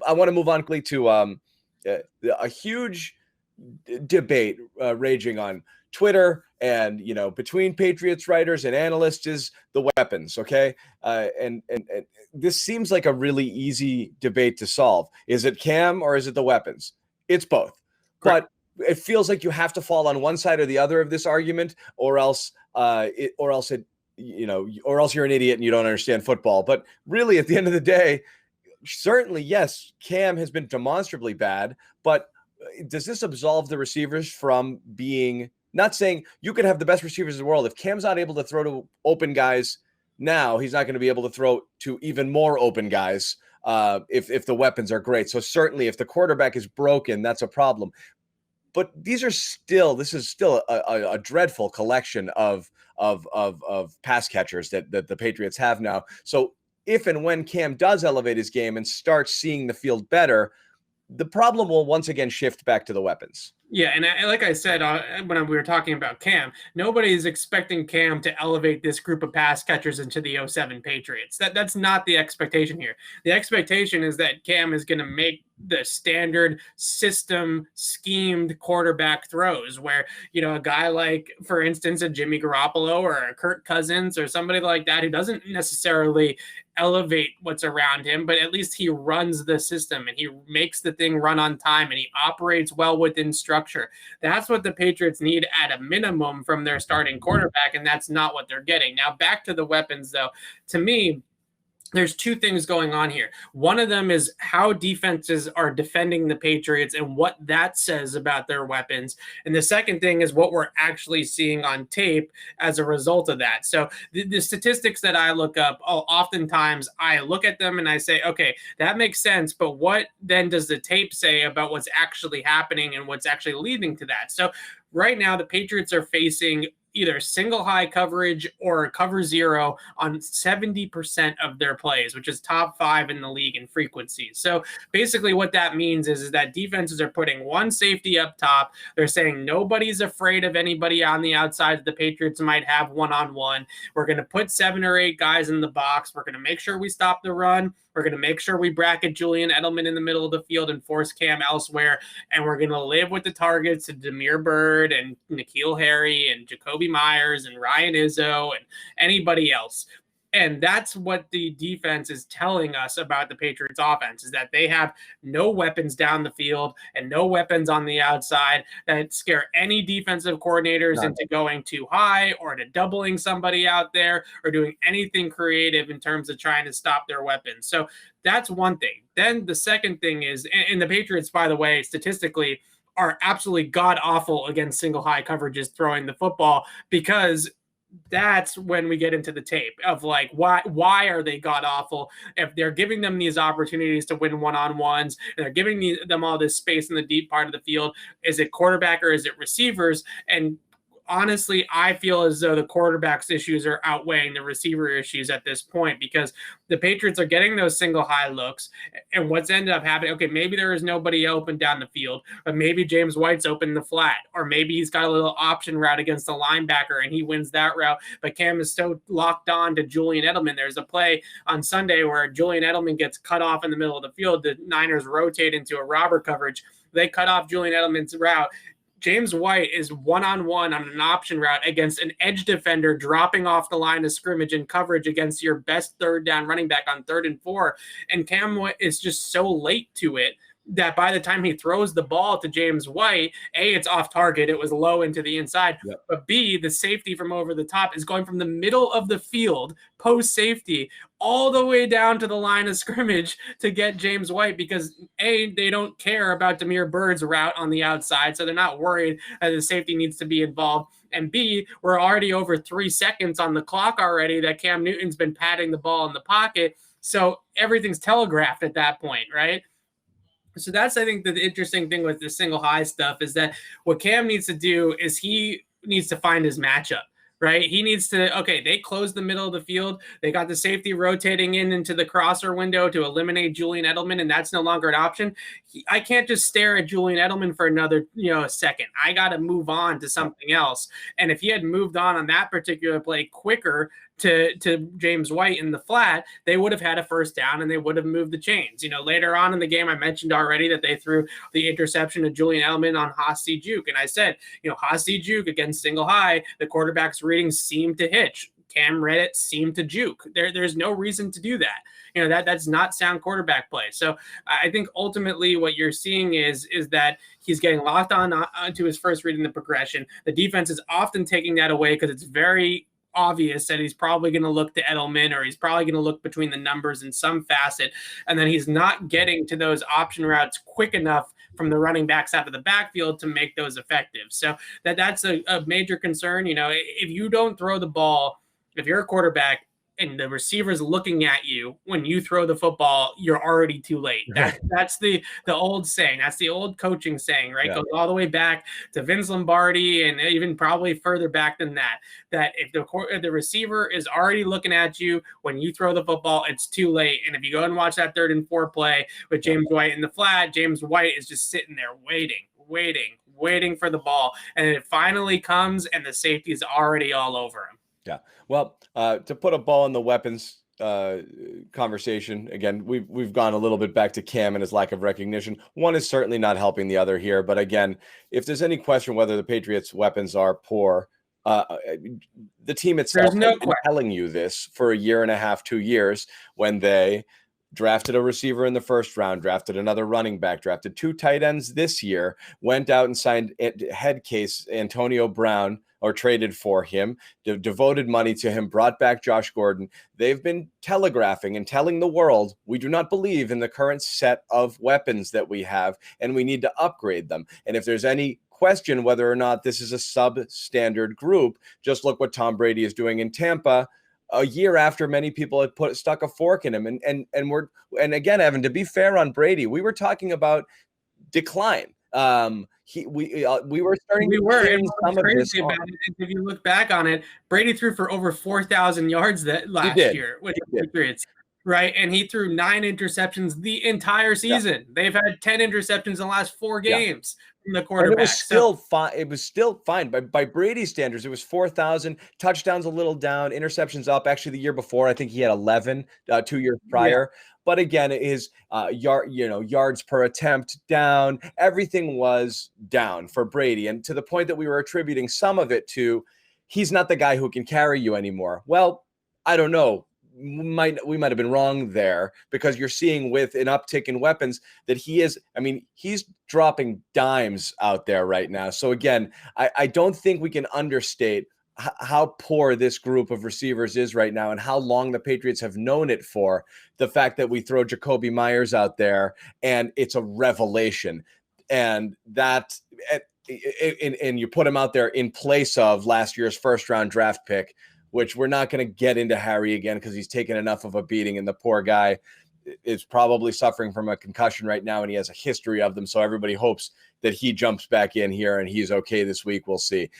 I want to move on quickly to a huge debate raging on Twitter and, between Patriots writers and analysts is the weapons. Okay. And this seems like a really easy debate to solve. Is it Cam or is it the weapons? It's both. Correct. But it feels like you have to fall on one side or the other of this argument, or else you're an idiot and you don't understand football. But really, at the end of the day, certainly, yes, Cam has been demonstrably bad, but does this absolve the receivers from being, not saying you could have the best receivers in the world. If Cam's not able to throw to open guys now, he's not going to be able to throw to even more open guys if the weapons are great. So certainly if the quarterback is broken, that's a problem. But this is still a dreadful collection of pass catchers that the Patriots have now. So if and when Cam does elevate his game and starts seeing the field better, the problem will once again shift back to the weapons. Yeah, and like I said, when we were talking about Cam, nobody is expecting Cam to elevate this group of pass catchers into the 07 Patriots. That's not the expectation here. The expectation is that Cam is going to make the standard system schemed quarterback throws where, a guy like, for instance, a Jimmy Garoppolo or a Kirk Cousins or somebody like that who doesn't necessarily elevate what's around him, but at least he runs the system and he makes the thing run on time and he operates well within structure. That's what the Patriots need at a minimum from their starting quarterback, and that's not what they're getting. Now, back to the weapons, though. To me, there's two things going on here. One of them is how defenses are defending the Patriots and what that says about their weapons. And the second thing is what we're actually seeing on tape as a result of that. So the statistics that I look up, oftentimes I look at them and I say, okay, that makes sense. But what then does the tape say about what's actually happening and what's actually leading to that? So right now, the Patriots are facing either single high coverage or cover zero on 70% of their plays, which is top 5 in the league in frequency. So basically what that means is that defenses are putting one safety up top. They're saying nobody's afraid of anybody on the outside that the Patriots might have one-on-one. We're going to put 7 or 8 guys in the box. We're going to make sure we stop the run. We're going to make sure we bracket Julian Edelman in the middle of the field and force Cam elsewhere. And we're going to live with the targets of Damiere Byrd and N'Keal Harry and Jacoby Myers and Ryan Izzo and anybody else. And that's what the defense is telling us about the Patriots offense, is that they have no weapons down the field and no weapons on the outside that scare any defensive coordinators into going too high or to doubling somebody out there or doing anything creative in terms of trying to stop their weapons. So that's one thing. Then the second thing is, and the Patriots, by the way, statistically are absolutely god-awful against single high coverages throwing the football, because that's when we get into the tape of like, why are they god awful? If they're giving them these opportunities to win one-on-ones and they're giving them all this space in the deep part of the field, is it quarterback or is it receivers? And honestly, I feel as though the quarterback's issues are outweighing the receiver issues at this point, because the Patriots are getting those single high looks. And what's ended up happening, okay, maybe there is nobody open down the field, but maybe James White's open the flat, or maybe he's got a little option route against the linebacker and he wins that route. But Cam is so locked on to Julian Edelman. There's a play on Sunday where Julian Edelman gets cut off in the middle of the field. The Niners rotate into a robber coverage. They cut off Julian Edelman's route. James White is one-on-one on an option route against an edge defender dropping off the line of scrimmage in coverage against your best third down running back on 3rd and 4. And Cam is just so late to it that by the time he throws the ball to James White, A, it's off target. It was low into the inside. Yep. But B, the safety from over the top is going from the middle of the field, post safety, all the way down to the line of scrimmage to get James White, because A, they don't care about Damiere Byrd's route on the outside, so they're not worried that the safety needs to be involved. And B, we're already over 3 seconds on the clock already that Cam Newton's been patting the ball in the pocket. So everything's telegraphed at that point, right? So that's, I think, the interesting thing with the single high stuff is that what Cam needs to do is he needs to find his matchup, right? He needs to, okay, they closed the middle of the field. They got the safety rotating into the crosser window to eliminate Julian Edelman, and that's no longer an option. I can't just stare at Julian Edelman for another, a second. I got to move on to something else. And if he had moved on that particular play quicker, to James White in the flat, they would have had a first down and they would have moved the chains. Later on in the game, I mentioned already that they threw the interception to Julian Edelman on Hossie Juke. And I said, Hossie Juke against single high, the quarterback's readings seemed to hitch. Cam read it, seemed to juke. There's no reason to do that. That's not sound quarterback play. So I think ultimately what you're seeing is that he's getting locked on to his first read in the progression. The defense is often taking that away because it's very obvious that he's probably going to look to Edelman, or he's probably going to look between the numbers in some facet, and then he's not getting to those option routes quick enough from the running backs out of the backfield to make those effective. So that's a major concern. If you don't throw the ball, if you're a quarterback and the receiver's looking at you when you throw the football, you're already too late. That's the old saying. That's the old coaching saying, right? Yeah. Goes all the way back to Vince Lombardi and even probably further back than that. That if the receiver is already looking at you when you throw the football, it's too late. And if you go and watch that 3rd and 4 play with James White in the flat, James White is just sitting there waiting for the ball. And it finally comes and the safety is already all over him. Yeah. Well, to put a ball in the weapons conversation, again, we've gone a little bit back to Cam and his lack of recognition. One is certainly not helping the other here. But again, if there's any question whether the Patriots' weapons are poor, the team itself has been telling you this for a year and a half, 2 years, when they drafted a receiver in the first round, drafted another running back, drafted 2 tight ends this year, went out and signed head case Antonio Brown, or traded for him, devoted money to him, brought back Josh Gordon. They've been telegraphing and telling the world, we do not believe in the current set of weapons that we have, and we need to upgrade them. And if there's any question whether or not this is a substandard group, just look what Tom Brady is doing in Tampa a year after many people had stuck a fork in him. And again, Evan, to be fair on Brady, we were talking about decline. We were starting to and some of this about it. If you look back on it, Brady threw for over 4,000 yards last year with the Patriots, right? And he threw 9 interceptions the entire season. Yeah. They've had 10 interceptions in the last 4 games from the quarterback. And it was still fine. It was still fine by Brady's standards. It was 4,000 touchdowns, a little down, interceptions up. Actually, the year before, I think he had 11 2 years prior. Yeah. But again, his yards per attempt down. Everything was down for Brady, and to the point that we were attributing some of it to he's not the guy who can carry you anymore. Well, I don't know. We might have been wrong there, because you're seeing with an uptick in weapons that he is. I mean, he's dropping dimes out there right now. So again, I don't think we can understate how poor this group of receivers is right now and how long the Patriots have known it for. The fact that we throw Jacoby Myers out there and it's a revelation, and you put him out there in place of last year's first round draft pick, which we're not going to get into Harry again because he's taken enough of a beating, and the poor guy is probably suffering from a concussion right now, and he has a history of them. So everybody hopes that he jumps back in here and he's okay this week. We'll see.